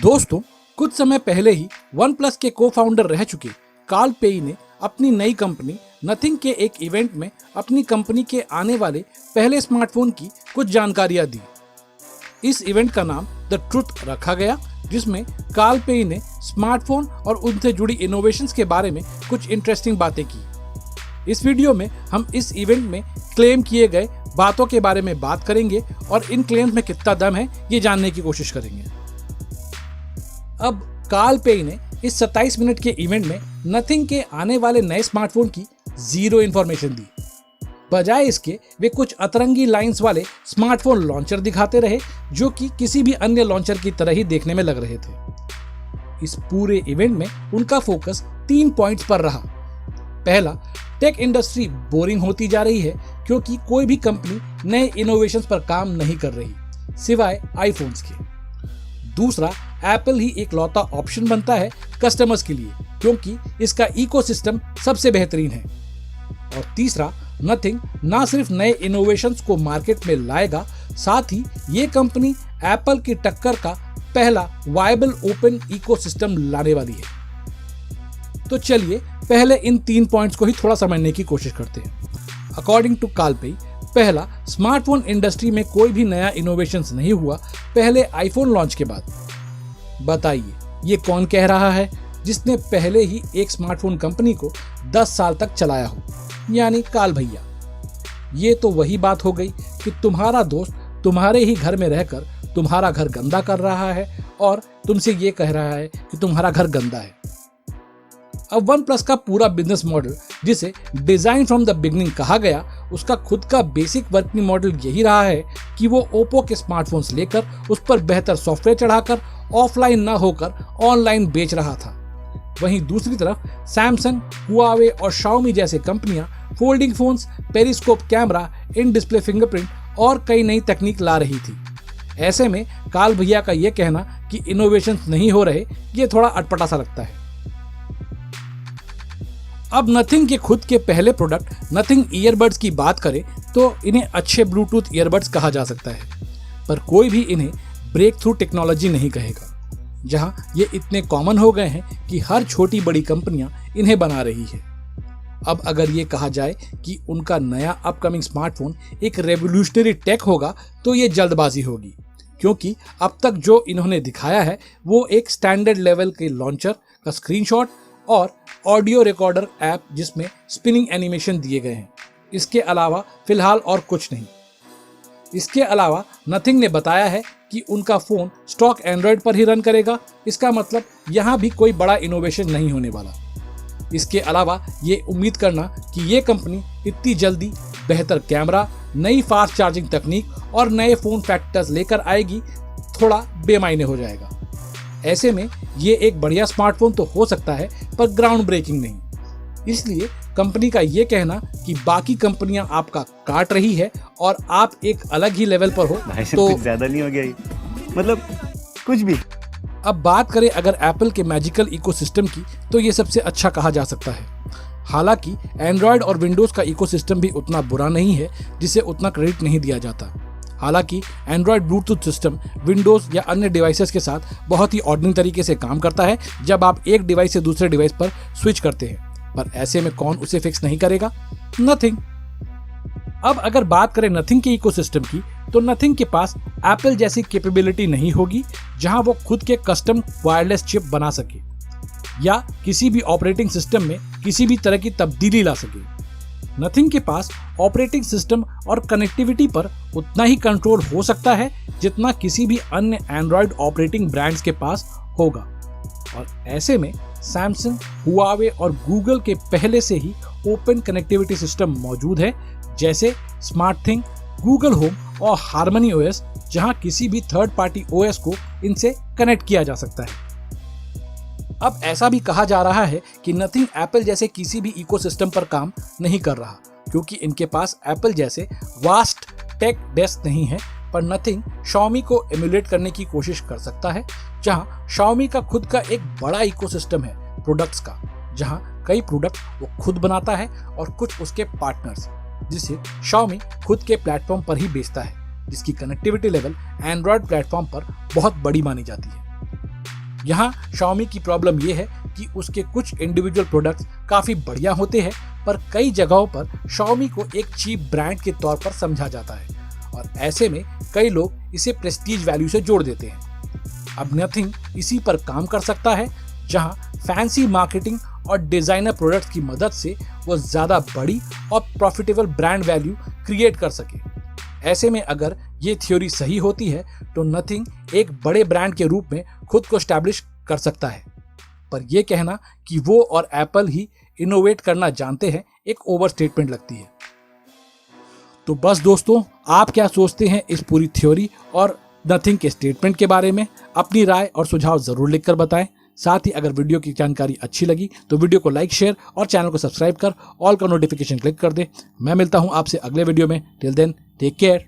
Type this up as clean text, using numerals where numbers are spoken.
दोस्तों, कुछ समय पहले ही वन प्लस के को फाउंडर रह चुके कार्ल पेई ने अपनी नई कंपनी नथिंग के एक इवेंट में अपनी कंपनी के आने वाले पहले स्मार्टफोन की कुछ जानकारियां दी। इस इवेंट का नाम द ट्रुथ रखा गया, जिसमें कार्ल पेई ने स्मार्टफोन और उनसे जुड़ी इनोवेशंस के बारे में कुछ इंटरेस्टिंग बातें की। इस वीडियो में हम इस इवेंट में क्लेम किए गए बातों के बारे में बात करेंगे और इन क्लेम्स में कितना दम है ये जानने की कोशिश करेंगे। अब कार्ल पेई ने इस 27 मिनट के इवेंट में नथिंग के आने वाले नए स्मार्टफोन की जीरो इंफॉर्मेशन दी। बजाय इसके वे कुछ अतरंगी लाइंस वाले स्मार्टफोन लॉन्चर दिखाते रहे, जो कि किसी भी अन्य लॉन्चर की तरह ही देखने में लग रहे थे। इस पूरे इवेंट में उनका फोकस 3 पॉइंट्स पर रहा। पहला, टेक इंडस्ट्री बोरिंग होती जा रही है क्योंकि कोई भी कंपनी नए इनोवेशंस पर काम नहीं कर रही सिवाय आईफोन्स के। दूसरा, एप्पल ही एक लौता ऑप्शन बनता है कस्टमर्स के लिए क्योंकि इसका इकोसिस्टम सबसे बेहतरीन है। और तीसरा, नथिंग ना सिर्फ नए इनोवेशंस को मार्केट में लाएगा, साथ ही ये कंपनी एप्पल की टक्कर का पहला वायबल ओपन इकोसिस्टम लाने वाली है। तो चलिए पहले इन 3 पॉइंट्स को ही थोड़ा समझने की कोशिश करते हैं। अकॉर्डिंग टू कार्ल पेई, पहला, स्मार्टफोन इंडस्ट्री में कोई भी नया इनोवेशंस नहीं हुआ पहले आईफोन लॉन्च के बाद। बताइए ये कौन कह रहा है जिसने पहले ही एक स्मार्टफोन कंपनी को 10 साल तक चलाया हो, यानी कार्ल भैया। ये तो वही बात हो गई कि तुम्हारा दोस्त तुम्हारे ही घर में रहकर तुम्हारा घर गंदा कर रहा है और तुमसे ये कह रहा है कि तुम्हारा घर गंदा है। अब वन प्लस का पूरा बिजनेस मॉडल, जिसे डिजाइन फ्रॉम द बिगनिंग कहा गया, उसका खुद का बेसिक वर्किंग मॉडल यही रहा है कि वो ओप्पो के स्मार्टफोन्स लेकर उस पर बेहतर सॉफ्टवेयर चढ़ाकर ऑफलाइन ना होकर ऑनलाइन बेच रहा था। वहीं दूसरी तरफ सैमसंग, हुआवे और शाओमी जैसे कंपनियां folding phones, periscope camera, in display fingerprint और कई नई तकनीक ला रही थी। ऐसे में कार्ल भैया का यह कहना कि इनोवेशन नहीं हो रहे, ये थोड़ा अटपटा सा लगता है। अब नथिंग के खुद के पहले प्रोडक्ट नथिंग ईयरबड्स की बात करें तो इन्हें अच्छे ब्लूटूथ ईयरबड्स कहा जा सकता है, पर कोई भी इन्हें ब्रेक थ्रू टेक्नोलॉजी नहीं कहेगा। जहां ये इतने कॉमन हो गए हैं कि हर छोटी बड़ी कंपनियां इन्हें बना रही है। अब अगर ये कहा जाए कि उनका नया अपकमिंग स्मार्टफोन एक रेवोल्यूशनरी टेक होगा तो ये जल्दबाजी होगी, क्योंकि अब तक जो इन्होंने दिखाया है वो एक स्टैंडर्ड लेवल के लॉन्चर का स्क्रीनशॉट और ऑडियो रिकॉर्डर ऐप जिसमें स्पिनिंग एनिमेशन दिए गए हैं। इसके अलावा फिलहाल और कुछ नहीं। इसके अलावा नथिंग ने बताया है कि उनका फोन स्टॉक एंड्रॉयड पर ही रन करेगा। इसका मतलब यहाँ भी कोई बड़ा इनोवेशन नहीं होने वाला। इसके अलावा ये उम्मीद करना कि ये कंपनी इतनी जल्दी बेहतर कैमरा, नई फास्ट चार्जिंग तकनीक और नए फोन फैक्टर्स लेकर आएगी, थोड़ा बेमायने हो जाएगा। ऐसे में ये एक बढ़िया स्मार्टफोन तो हो सकता है, पर ग्राउंड ब्रेकिंग नहीं। इसलिए कंपनी का ये कहना कि बाकी कंपनियां आपका काट रही है और आप एक अलग ही लेवल पर हो, तो ज्यादा नहीं हो गया ये? मतलब कुछ भी। अब बात करें अगर एप्पल के मैजिकल इकोसिस्टम की, तो ये सबसे अच्छा कहा जा सकता है। हालांकि एंड्रॉयड और विंडोज का इकोसिस्टम भी उतना बुरा नहीं है जिसे उतना क्रेडिट नहीं दिया जाता। हालांकि एंड्रॉयड ब्लूटूथ सिस्टम विंडोज या अन्य डिवाइसेस के साथ बहुत ही ऑर्डिनरी तरीके से काम करता है जब आप एक डिवाइस से दूसरे डिवाइस पर स्विच करते हैं, पर ऐसे में कौन उसे फिक्स नहीं करेगा? नथिंग। अब अगर बात करें नथिंग के इकोसिस्टम की, तो नथिंग के पास एप्पल जैसी कैपेबिलिटी नहीं होगी जहां वो खुद के कस्टम वायरलेस चिप बना सके या किसी भी ऑपरेटिंग सिस्टम में किसी भी तरह की तब्दीली ला सके। नथिंग के पास ऑपरेटिंग सिस्टम और कनेक्टिविटी पर उतना ही कंट्रोल हो सकता है जितना किसी भी अन्य एंड्रॉयड ऑपरेटिंग ब्रांड्स के पास होगा। और ऐसे में सैमसंग, हुआवे और गूगल के पहले से ही ओपन कनेक्टिविटी सिस्टम मौजूद है, जैसे स्मार्टथिंग, गूगल होम और हार्मनी ओएस, जहां किसी भी थर्ड पार्टी ओएस को इनसे कनेक्ट किया जा सकता है। अब ऐसा भी कहा जा रहा है कि नथिंग एप्पल जैसे किसी भी इकोसिस्टम पर काम नहीं कर रहा, क्योंकि इनके पास एप्पल जैसे वास्ट टेक डेस्क नहीं है, पर नथिंग शाओमी को एमुलेट करने की कोशिश कर सकता है, जहां शाओमी का खुद का एक बड़ा इकोसिस्टम है प्रोडक्ट्स का, जहां कई प्रोडक्ट वो खुद बनाता है और कुछ उसके पार्टनर्स, जिसे शाओमी खुद के प्लेटफॉर्म पर ही बेचता है, जिसकी कनेक्टिविटी लेवल एंड्रॉयड प्लेटफॉर्म पर बहुत बड़ी मानी जाती है। यहाँ Xiaomi की प्रॉब्लम ये है कि उसके कुछ इंडिविजुअल प्रोडक्ट्स काफ़ी बढ़िया होते हैं, पर कई जगहों पर Xiaomi को एक चीप ब्रांड के तौर पर समझा जाता है और ऐसे में कई लोग इसे प्रेस्टीज वैल्यू से जोड़ देते हैं। अब नथिंग इसी पर काम कर सकता है, जहां फैंसी मार्केटिंग और डिजाइनर प्रोडक्ट्स की मदद से वो ज़्यादा बड़ी और प्रॉफिटेबल ब्रांड वैल्यू क्रिएट कर सके। ऐसे में अगर ये थ्योरी सही होती है तो नथिंग एक बड़े ब्रांड के रूप में खुद को स्टैब्लिश कर सकता है। पर यह कहना कि वो और एप्पल ही इनोवेट करना जानते हैं एक ओवर स्टेटमेंट लगती है। तो बस दोस्तों, आप क्या सोचते हैं इस पूरी थ्योरी और नथिंग के स्टेटमेंट के बारे में? अपनी राय और सुझाव जरूर लिखकर बताएं। साथ ही अगर वीडियो की जानकारी अच्छी लगी तो वीडियो को लाइक, शेयर और चैनल को सब्सक्राइब कर ऑल का नोटिफिकेशन क्लिक कर दें। मैं मिलता हूं आपसे अगले वीडियो में। Till then, take care.